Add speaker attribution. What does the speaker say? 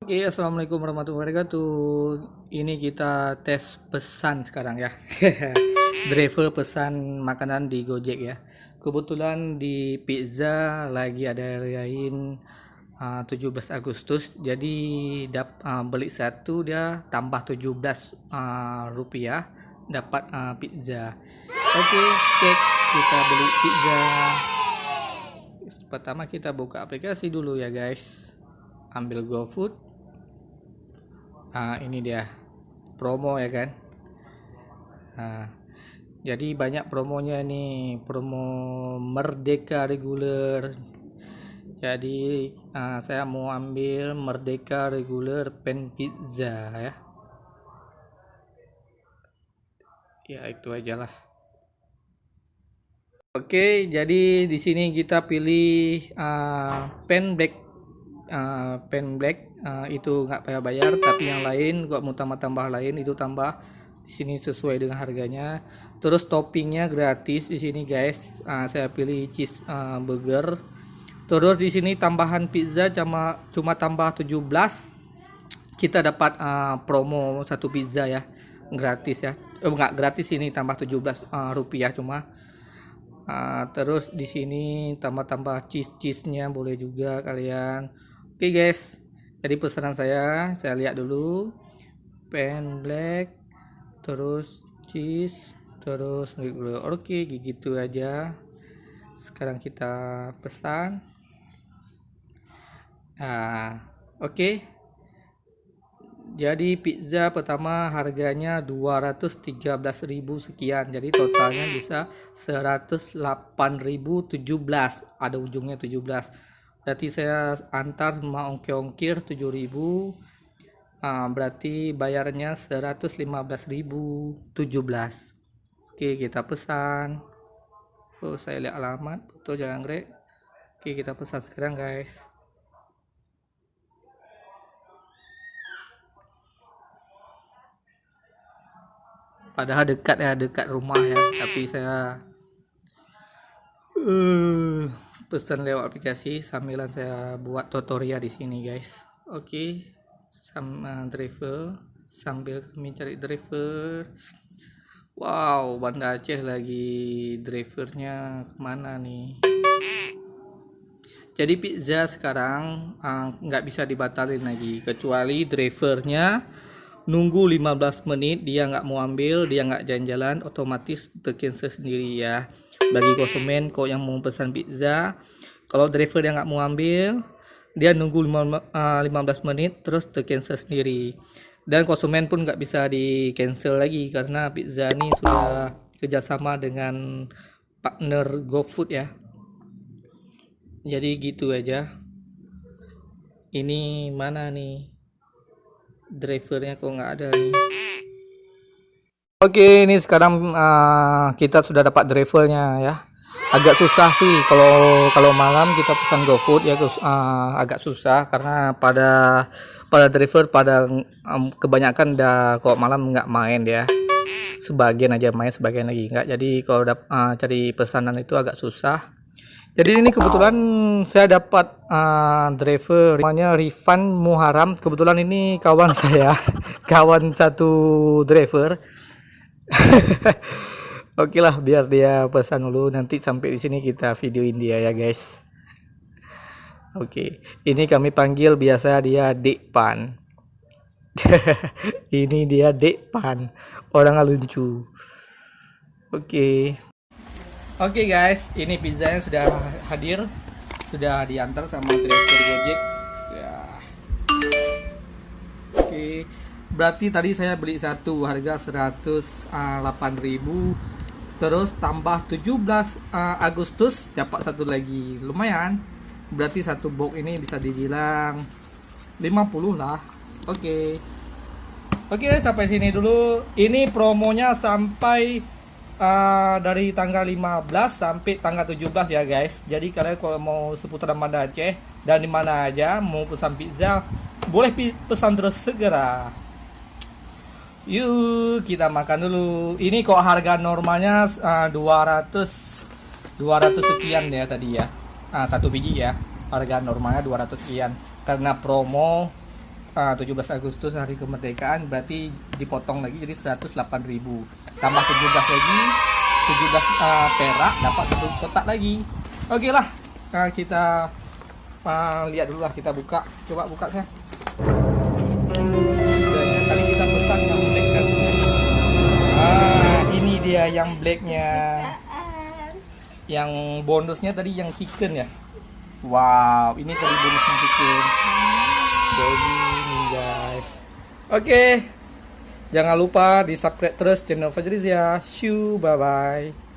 Speaker 1: Oke, assalamualaikum warahmatullahi wabarakatuh. Ini kita tes pesan sekarang ya. Driver pesan makanan di Gojek ya. Kebetulan di pizza lagi ada rayain 17 Agustus. Jadi beli satu dia tambah 17 rupiah dapat pizza. Oke, cek kita beli pizza. Pertama kita buka aplikasi dulu ya guys. Ambil GoFood. Ini dia promo ya kan. Jadi banyak promonya nih, promo Merdeka reguler. Jadi saya mau ambil Merdeka reguler pen pizza ya. Ya itu aja lah. Oke, jadi di sini kita pilih pen black. Pen black itu nggak payah bayar, tapi yang lain gua mau tambah lain itu tambah di sini sesuai dengan harganya. Terus toppingnya gratis di sini guys. Saya pilih cheese burger. Terus di sini tambahan pizza cuma tambah 17. Kita dapat promo satu pizza ya, gratis ya. Enggak gratis, ini tambah 17 rupiah cuma. Terus di sini tambah cheese-nya boleh juga kalian. Oke guys, jadi pesanan saya lihat dulu pen black, terus cheese, terus oke gitu aja. Sekarang kita pesan. Oke. Jadi pizza pertama harganya 213.000 sekian. Jadi totalnya bisa 108.017. Ada ujungnya 17. Berarti saya antar sama ongkir 7.000. Berarti bayarnya 115.017. Oke, kita pesan. Saya lihat alamat, betul Jalan Anggrek. Oke, kita pesan sekarang guys. Padahal dekat ya, dekat rumah ya, tapi saya pesan lewat aplikasi sambilan saya buat tutorial di sini guys. Oke, driver sambil kami cari driver. Wow, Banda Aceh lagi, drivernya kemana nih? Jadi pizza sekarang nggak bisa dibatalin lagi, kecuali drivernya nunggu 15 menit, dia nggak mau ambil, dia nggak jalan-jalan, otomatis tercancel sendiri ya. Bagi konsumen kok yang mau pesan pizza, kalau driver dia nggak mau ambil, dia nunggu 15 menit terus tercancel sendiri. Dan konsumen pun nggak bisa di cancel lagi karena pizza ini sudah kerjasama dengan partner GoFood ya. Jadi gitu aja. Ini mana nih drivernya, kok nggak ada nih. Oke, ini sekarang kita sudah dapat drivernya ya. Agak susah sih kalau malam kita pesan GoFood ya, agak susah karena pada driver kebanyakan udah kok malam nggak main ya. Sebagian aja main, sebagian lagi nggak. Jadi kalau cari pesanan itu agak susah. Jadi ini kebetulan saya dapat driver namanya Rifan Muharam. Kebetulan ini kawan saya, kawan satu driver. Oke lah, biar dia pesan dulu, nanti sampai di sini kita videoin dia ya guys. Oke, ini kami panggil biasa dia Dekpan. Ini dia Dekpan, orang lucu. Oke. Oke guys, ini pizzanya sudah hadir, sudah diantar sama driver Gojek. Oke, berarti tadi saya beli satu harga 108.000, terus tambah 17 Agustus dapat satu lagi, lumayan. Berarti satu box ini bisa dibilang 50 lah. Oke, sampai sini dulu. Ini promonya sampai dari tanggal 15 sampai tanggal 17 ya guys. Jadi kalian kalau mau seputar Banda Aceh dan di mana aja mau pesan pizza, boleh pesan terus segera. Yuk kita makan dulu. Ini kok harga normalnya 200 sekian ya tadi ya. Satu biji ya. Harga normalnya 200 sekian. Karena promo 17 Agustus hari kemerdekaan, berarti dipotong lagi jadi 108.000. Tambah 17 lagi, 17 perak dapat satu kotak lagi. Oke lah, kita lihat dulu lah, kita buka. Coba buka saya. Tadi kita pesan yang black kan. Ini dia yang blacknya. Yang bonusnya tadi yang chicken ya. Wow, ini tadi bonusnya chicken. Jadi nih guys. Oke. Jangan lupa di subscribe terus channel Fajrizia. Shoo, bye bye.